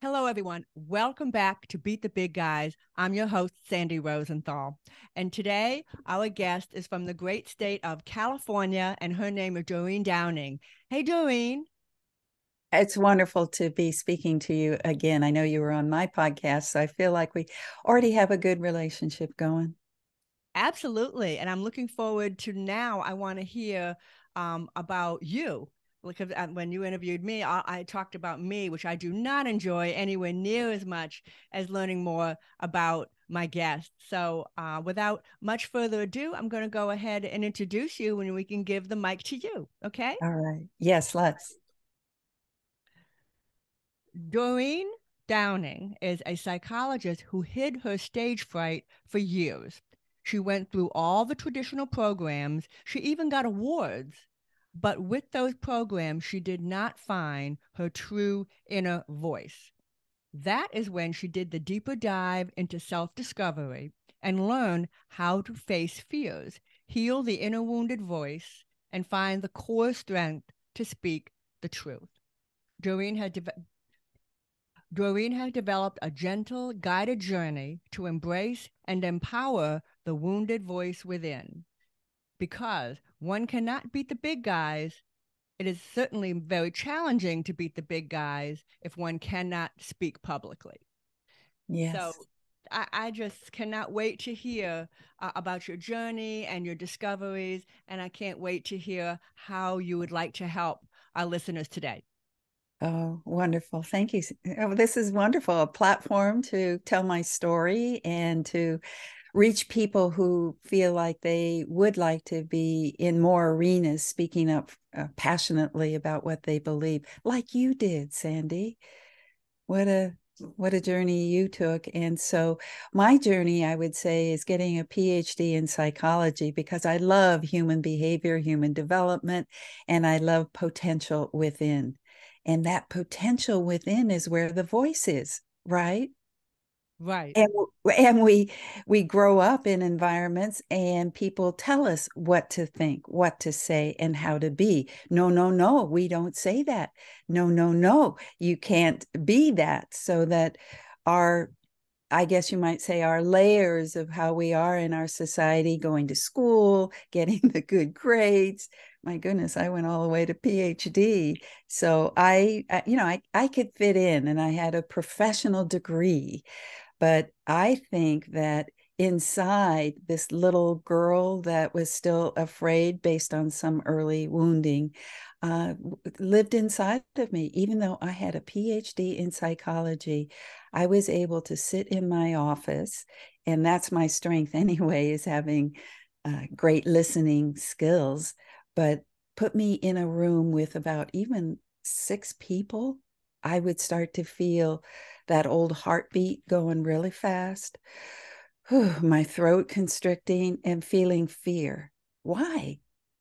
Hello, everyone. Welcome back to Beat the Big Guys. I'm your host, Sandy Rosenthal. And today, our guest is from the great state of California, and her name is Doreen Downing. Hey, Doreen. It's wonderful to be speaking to you again. I know you were on my podcast, so I feel like we already have a good relationship going. Absolutely. And I'm looking forward to now. I want to hear about you. Because when you interviewed me, I talked about me, which I do not enjoy anywhere near as much as learning more about my guests. So, without much further ado, I'm going to go ahead and introduce you, and we can give the mic to you. Okay? All right. Yes, let's. Doreen Downing is a psychologist who hid her stage fright for years. She went through all the traditional programs. She even got awards. But with those programs, she did not find her true inner voice. That is when she did the deeper dive into self discovery and learned how to face fears, heal the inner wounded voice, and find the core strength to speak the truth. Doreen had Doreen has developed a gentle, guided journey to embrace and empower the wounded voice within. Because one cannot beat the big guys, it is certainly very challenging to beat the big guys if one cannot speak publicly. So Yes. I just cannot wait to hear about your journey and your discoveries. And I can't wait to hear how you would like to help our listeners today. Oh, wonderful. Thank you. Oh, this is wonderful. A platform to tell my story and to reach people who feel like they would like to be in more arenas, speaking up passionately about what they believe, like you did, Sandy. What a what a journey you took. And so my journey, I would say, is getting a PhD in psychology because I love human behavior, human development, and I love potential within. And that potential within is where the voice is, right? Right. and and we grow up in environments and people tell us what to think, what to say, and how to be. No, no, no, we don't say that. No, no, no, you can't be that. So that our, I guess you might say, our layers of how we are in our society, going to school, getting the good grades. My goodness, I went all the way to PhD. So I could fit in, and I had a professional degree. But I think that inside, this little girl that was still afraid based on some early wounding uh, lived inside of me. Even though I had a PhD in psychology, I was able to sit in my office, and that's my strength anyway, is having great listening skills. But put me in a room with about even 6 people, I would start to feel that old heartbeat going really fast, my throat constricting, and feeling fear. Why?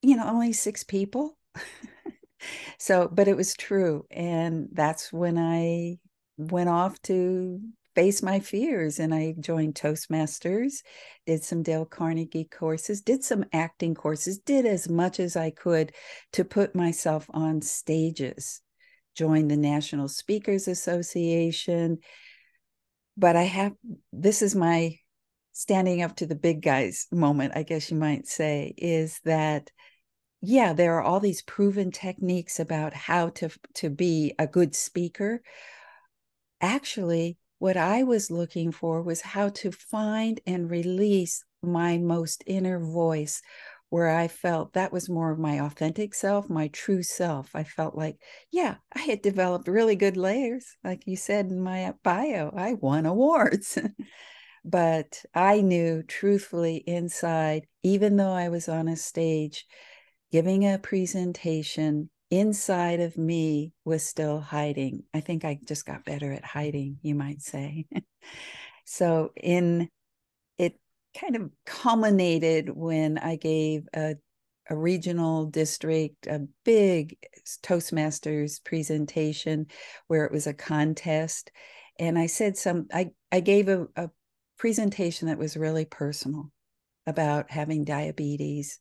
Only 6 people. So, but it was true. And that's when I went off to face my fears, and I joined Toastmasters, did some Dale Carnegie courses, did some acting courses, did as much as I could to put myself on stages, joined the National Speakers Association. But this is my standing up to the big guys moment, I guess you might say, is that yeah, there are all these proven techniques about how to be a good speaker. Actually, what I was looking for was how to find and release my most inner voice, where I felt that was more of my authentic self, my true self. I felt like, yeah, I had developed really good layers. Like you said in my bio, I won awards. But I knew truthfully inside, even though I was on a stage giving a presentation, inside of me was still hiding. I think I just got better at hiding, you might say. So in it kind of culminated when I gave a regional district a big Toastmasters presentation where it was a contest. And I gave a presentation that was really personal about having diabetes,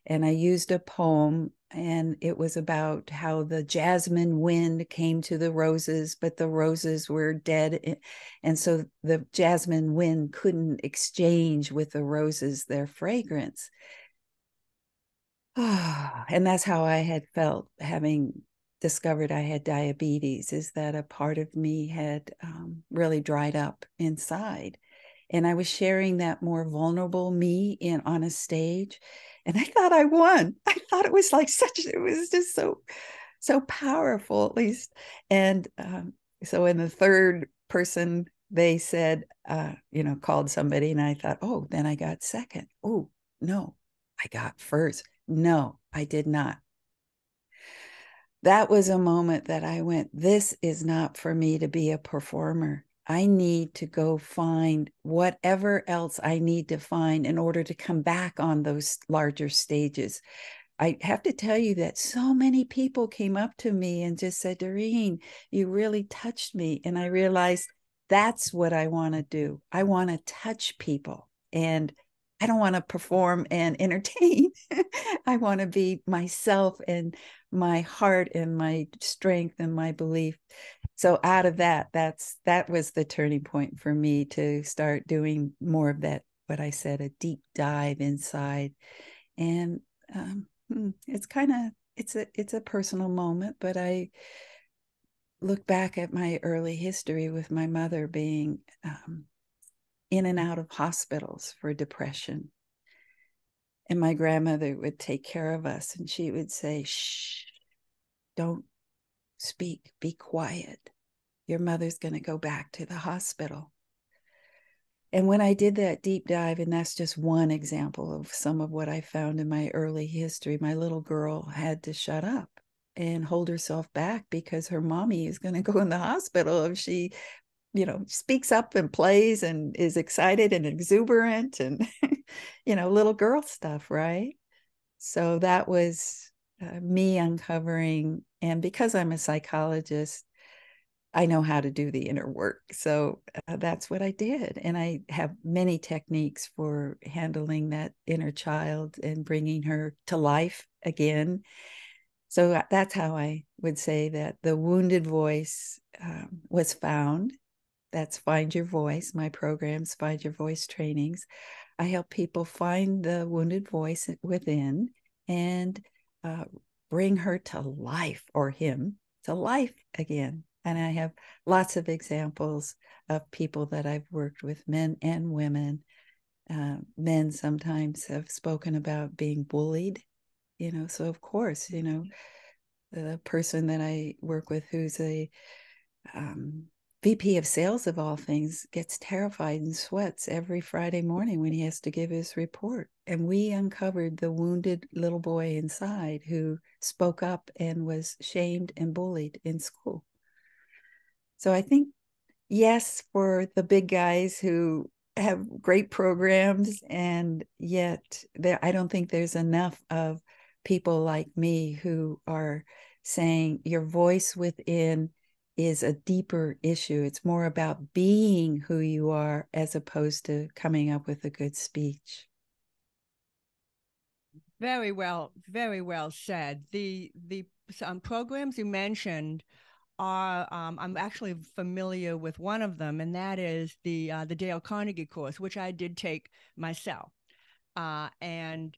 and I used a poem And it was about how the jasmine wind came to the roses, but the roses were dead. And so the jasmine wind couldn't exchange with the roses their fragrance. And that's how I had felt having discovered I had diabetes, is that a part of me had really dried up inside. And I was sharing that more vulnerable me in on a stage. And I thought I won. I thought it was like it was just so powerful, at least. And so in the third person, they said, called somebody, and I thought, oh, then I got second. Oh, no, I got first. No, I did not. That was a moment that I went, this is not for me to be a performer. I need to go find whatever else I need to find in order to come back on those larger stages. I have to tell you that so many people came up to me and just said, Doreen, you really touched me. And I realized that's what I want to do. I want to touch people, and I don't want to perform and entertain. I want to be myself and my heart and my strength and my belief. So out of that was the turning point for me to start doing more of that, what I said, a deep dive inside. And it's kind of it's a personal moment, but I look back at my early history with my mother being in and out of hospitals for depression. And my grandmother would take care of us, and she would say, shh, don't speak, be quiet. Your mother's going to go back to the hospital. And when I did that deep dive, and that's just one example of some of what I found in my early history, my little girl had to shut up and hold herself back because her mommy is going to go in the hospital if she, speaks up and plays and is excited and exuberant and, little girl stuff, right? So that was me uncovering. And because I'm a psychologist, I know how to do the inner work. So that's what I did. And I have many techniques for handling that inner child and bringing her to life again. So that's how I would say that the wounded voice was found. That's Find Your Voice, my programs, Find Your Voice trainings. I help people find the wounded voice within and uh, bring her to life, or him to life again. And I have lots of examples of people that I've worked with, men and women. Men sometimes have spoken about being bullied, so of course, the person that I work with who's a um, VP of sales of all things gets terrified and sweats every Friday morning when he has to give his report. And we uncovered the wounded little boy inside who spoke up and was shamed and bullied in school. So I think, yes, for the big guys who have great programs, and yet I don't think there's enough of people like me who are saying your voice within is a deeper issue. It's more about being who you are as opposed to coming up with a good speech. Very well said. The programs you mentioned are I'm actually familiar with one of them, and that is the Dale Carnegie course, which I did take myself. And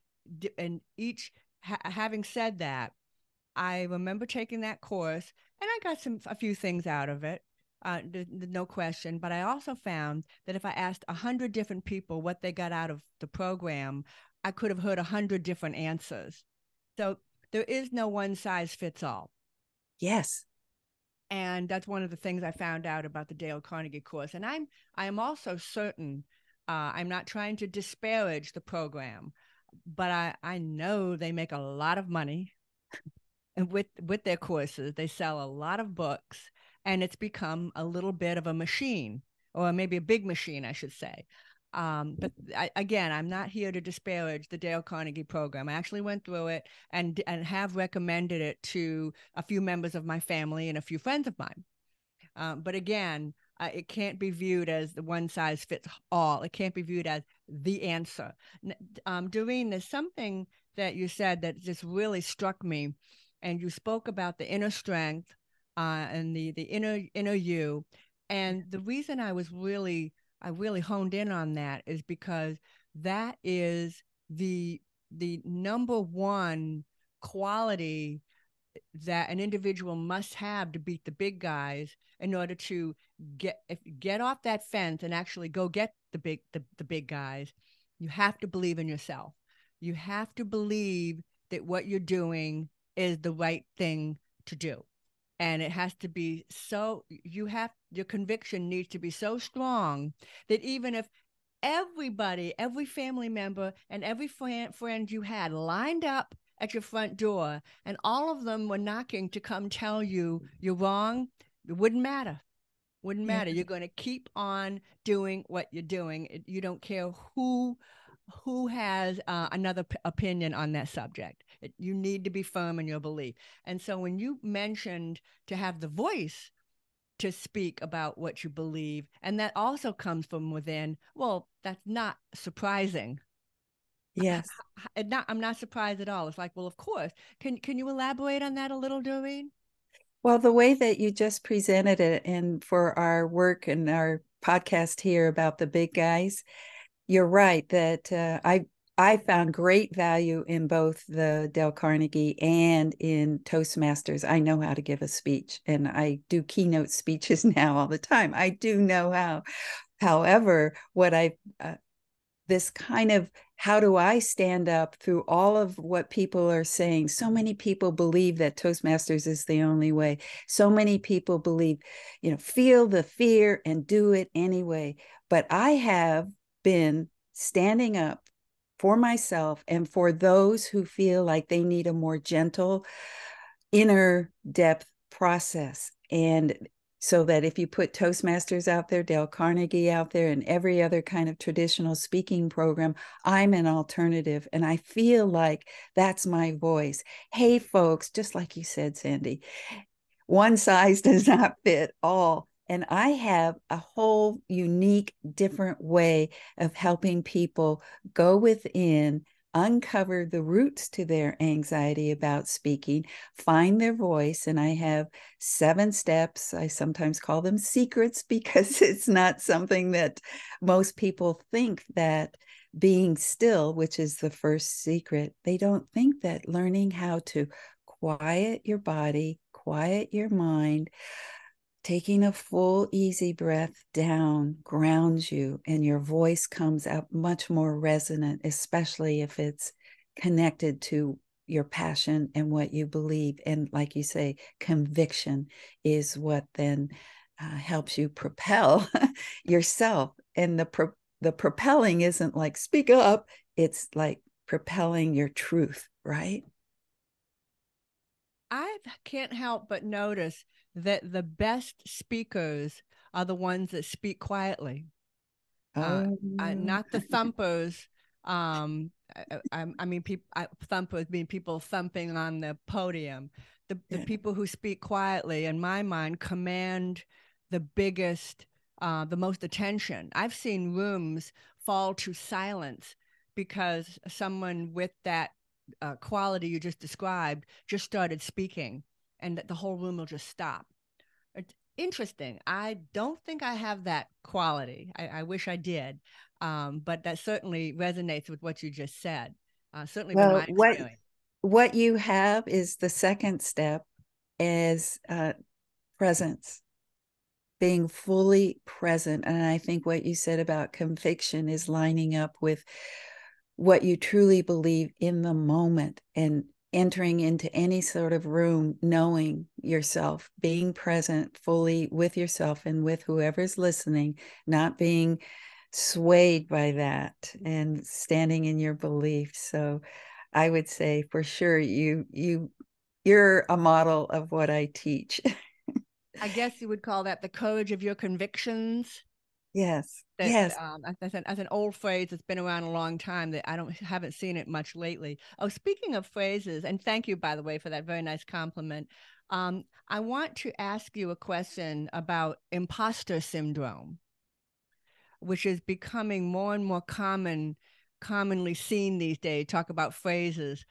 each having said that, I remember taking that course, and I got a few things out of it. No question. But I also found that if I asked 100 different people what they got out of the program, I could have heard 100 different answers. So there is no one size fits all. Yes. And that's one of the things I found out about the Dale Carnegie course. And I am also certain, I'm not trying to disparage the program, but I know they make a lot of money. And with their courses, they sell a lot of books, and it's become a little bit of a machine, or maybe a big machine, I should say. But again, I'm not here to disparage the Dale Carnegie program. I actually went through it and have recommended it to a few members of my family and a few friends of mine. But again, it can't be viewed as the one size fits all. It can't be viewed as the answer. Doreen, there's something that you said that just really struck me, and you spoke about the inner strength, and the inner you, and the reason I really honed in on that is because that is the number one quality that an individual must have to beat the big guys in order to get off that fence and actually go get the big guys. You have to believe in yourself. You have to believe that what you're doing is the right thing to do, and it has to be so, you have, your conviction needs to be so strong that even if everybody, every family member, and every friend you had lined up at your front door, and all of them were knocking to come tell you you're wrong, it wouldn't matter. Wouldn't Yeah. matter. You're going to keep on doing what you're doing. You don't care who has another opinion on that subject. You need to be firm in your belief. And so when you mentioned to have the voice to speak about what you believe, and that also comes from within, well, that's not surprising. Yes. I'm not surprised at all. It's like, well, of course. Can you elaborate on that a little, Doreen? Well, the way that you just presented it, and for our work and our podcast here about the big guys, you're right that I found great value in both the Dale Carnegie and in Toastmasters. I know how to give a speech, and I do keynote speeches now all the time. I do know how. However, what I this kind of, how do I stand up through all of what people are saying? So many people believe that Toastmasters is the only way. So many people believe, feel the fear and do it anyway. But I have been standing up for myself and for those who feel like they need a more gentle inner depth process. And so that if you put Toastmasters out there, Dale Carnegie out there, and every other kind of traditional speaking program, I'm an alternative. And I feel like that's my voice. Hey, folks, just like you said, Sandy, one size does not fit all. And I have a whole unique, different way of helping people go within, uncover the roots to their anxiety about speaking, find their voice. And I have 7 steps. I sometimes call them secrets because it's not something that most people think, that being still, which is the first secret, they don't think that learning how to quiet your body, quiet your mind, taking a full, easy breath down grounds you, and your voice comes out much more resonant, especially if it's connected to your passion and what you believe. And like you say, conviction is what then helps you propel yourself. And the propelling isn't like speak up, it's like propelling your truth, right? I can't help but notice that the best speakers are the ones that speak quietly, uh, Oh, not the thumpers. I mean, thumpers mean people thumping on the podium. The yeah. people who speak quietly, in my mind, command the biggest, the most attention. I've seen rooms fall to silence because someone with that quality you just described just started speaking, and the whole room will just stop. It's interesting. I don't think I have that quality. I wish I did, but that certainly resonates with what you just said. Certainly been Well, my experience. what you have is the second step, is presence, being fully present. And I think what you said about conviction is lining up with what you truly believe in the moment, and entering into any sort of room, knowing yourself, being present fully with yourself and with whoever's listening, not being swayed by that, and standing in your beliefs. So I would say for sure you're a model of what I teach. I guess you would call that the courage of your convictions. Yes, That yes. as an old phrase that's been around a long time, that I don't haven't seen it much lately. Oh, speaking of phrases, and thank you, by the way, for that very nice compliment. I want to ask you a question about imposter syndrome, which is becoming more and more common commonly seen these days. Talk about phrases.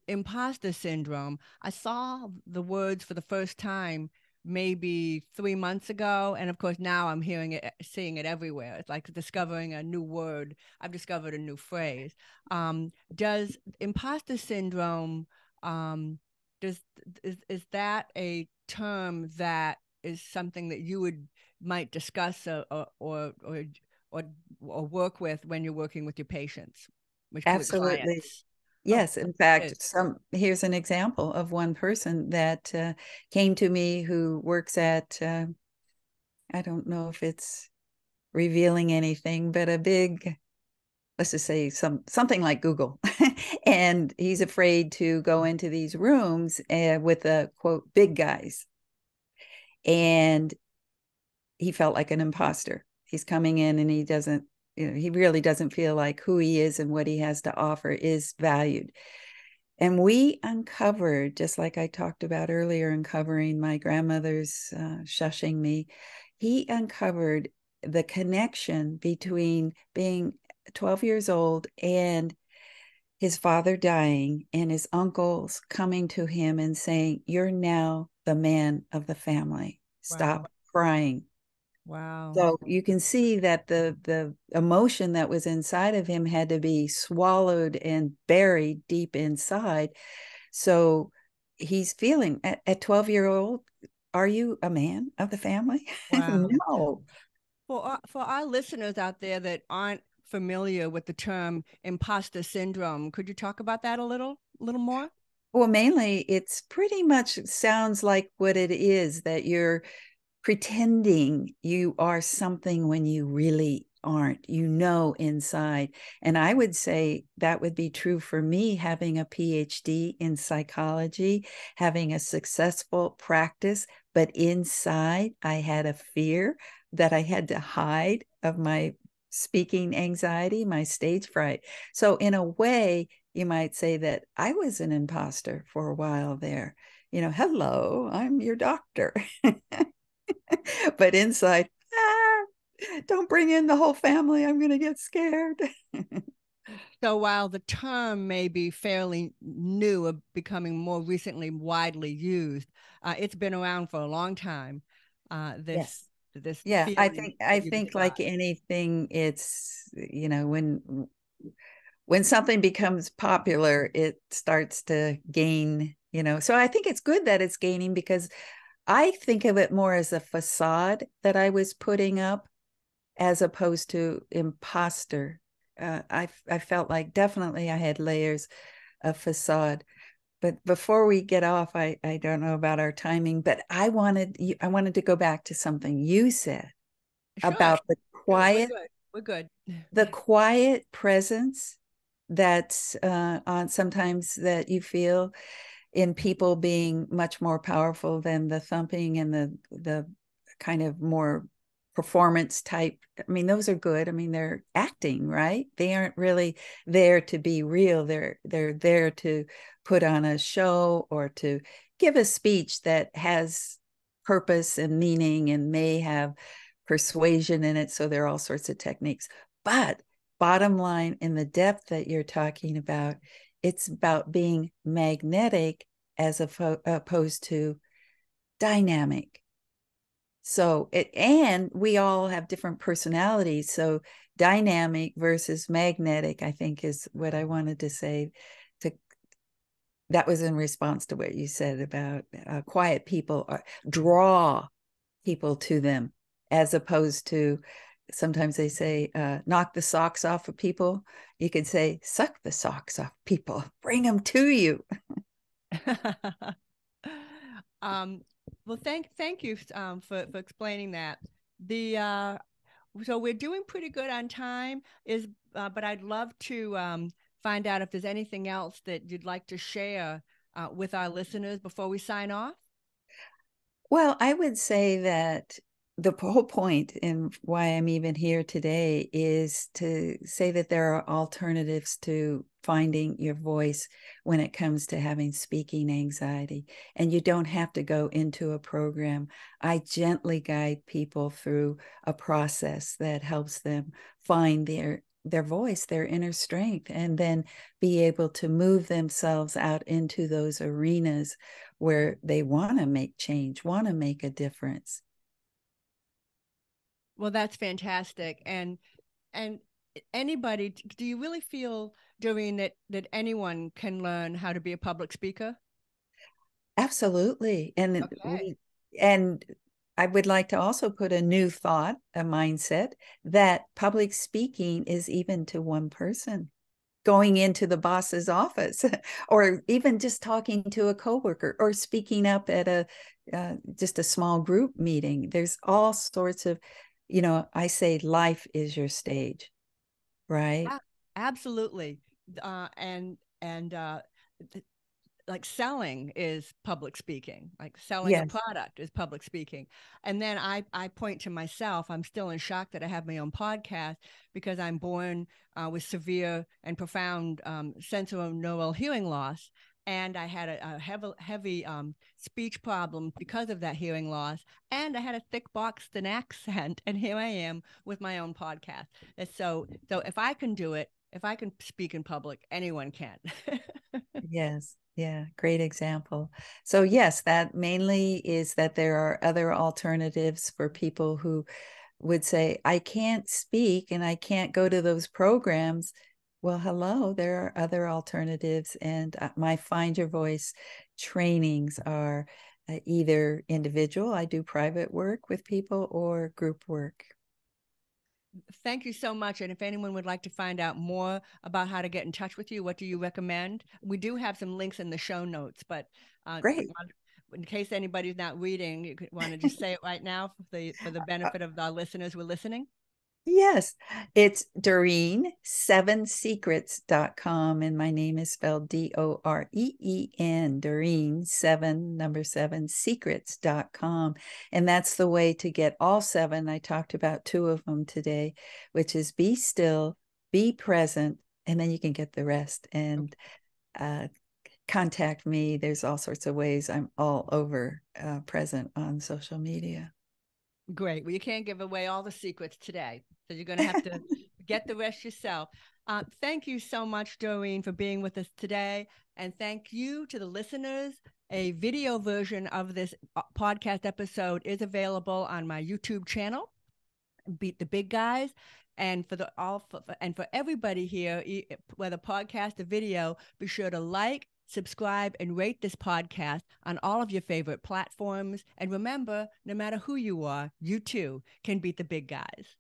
Imposter syndrome. I saw the words for the first time maybe 3 months ago, and of course now I'm hearing it, seeing it everywhere. It's like discovering a new word. I've discovered a new phrase. Does imposter syndrome, does is that a term that is something that you would might discuss, or or work with when you're working with your patients, with Absolutely. clients? Oh, Yes. In fact, it is. here's an example of one person that came to me who works at, I don't know if it's revealing anything, but a big, let's just say something like Google. And he's afraid to go into these rooms with the quote, big guys. And he felt like an imposter. He's coming in and he doesn't, he really doesn't feel like who he is and what he has to offer is valued. And we uncovered, just like I talked about earlier, uncovering my grandmother's shushing me, he uncovered the connection between being 12 years old and his father dying and his uncles coming to him and saying, "You're now the man of the family. Wow. Stop crying." Wow. So you can see that the emotion that was inside of him had to be swallowed and buried deep inside. So he's feeling at 12-year-old, are you a man of the family? Wow. No. For our listeners out there that aren't familiar with the term imposter syndrome, could you talk about that a little more? Well, mainly it's pretty much sounds like what it is, that you're pretending you are something when you really aren't, inside. And I would say that would be true for me, having a PhD in psychology, having a successful practice, but inside I had a fear that I had to hide of my speaking anxiety, my stage fright. So in a way, you might say that I was an imposter for a while there. Hello, I'm your doctor. But inside, don't bring in the whole family. I'm going to get scared. So while the term may be fairly new, becoming more recently widely used, it's been around for a long time. Yes. This Yeah, I feeling think I that you think like described. anything, it's when something becomes popular, it starts to gain, So I think it's good that it's gaining, because I think of it more as a facade that I was putting up as opposed to imposter. I felt like definitely I had layers of facade. But before we get off, I don't know about our timing, but I wanted to go back to something you said Sure, about sure, we're good. We're good. the quiet presence that's on sometimes that you feel in people being much more powerful than the thumping and the kind of more performance type. I mean, those are good. I mean, they're acting, right? They aren't really there to be real. They're there to put on a show or to give a speech that has purpose and meaning and may have persuasion in it. So there are all sorts of techniques. But bottom line, in the depth that you're talking about, it's about being magnetic as opposed to dynamic. So and we all have different personalities. So dynamic versus magnetic, I think, is what I wanted to say. To That was in response to what you said about quiet people draw people to them, as opposed to, sometimes they say, knock the socks off of people. You could say, suck the socks off people, bring them to you. um, well, thank you, for explaining that. The So we're doing pretty good on time. But I'd love to find out if there's anything else that you'd like to share with our listeners before we sign off. Well, I would say that the whole point and why I'm even here today is to say that there are alternatives to finding your voice when it comes to having speaking anxiety. And you don't have to go into a program. I gently guide people through a process that helps them find their voice, their inner strength, and then be able to move themselves out into those arenas where they want to make change, want to make a difference. Well, that's fantastic. And anybody, do you really feel, Doreen, that anyone can learn how to be a public speaker? Absolutely. Okay. And I would like to also put a new thought, a mindset that public speaking is even to one person. Going into the boss's office, or even just talking to a coworker, or speaking up at a just a small group meeting. There's all sorts of, I say life is your stage, right? Absolutely. And like selling is public speaking, like selling a Yes. product is public speaking. And then I point to myself, I'm still in shock that I have my own podcast because I'm born with severe and profound sensorineural neural hearing loss. And I had a heavy speech problem because of that hearing loss. And I had a thick Boston accent. And here I am with my own podcast. And so if I can do it, if I can speak in public, anyone can. Yes. Yeah. Great example. So, yes, that mainly is that there are other alternatives for people who would say, I can't speak and I can't go to those programs. Well, hello, there are other alternatives. And my Find Your Voice trainings are either individual, I do private work with people, or group work. Thank you so much. And if anyone would like to find out more about how to get in touch with you, what do you recommend? We do have some links in the show notes, but Great. in case anybody's not reading, you could want to just say it right now for the benefit of our listeners who are listening. Yes, it's Doreen7secrets.com, and my name is spelled Doreen, Doreen, seven, number seven, secrets.com. And that's the way to get all seven. I talked about two of them today, which is be still, be present, and then you can get the rest. And contact me. There's all sorts of ways. I'm all over present on social media. Great. Well, you can't give away all the secrets today. So you're going to have to get the rest yourself. Thank you so much, Doreen, for being with us today. And thank you to the listeners. A video version of this podcast episode is available on my YouTube channel, Beat the Big Guys. And for everybody here, whether podcast or video, be sure to like, subscribe, and rate this podcast on all of your favorite platforms. And remember, no matter who you are, you too can beat the big guys.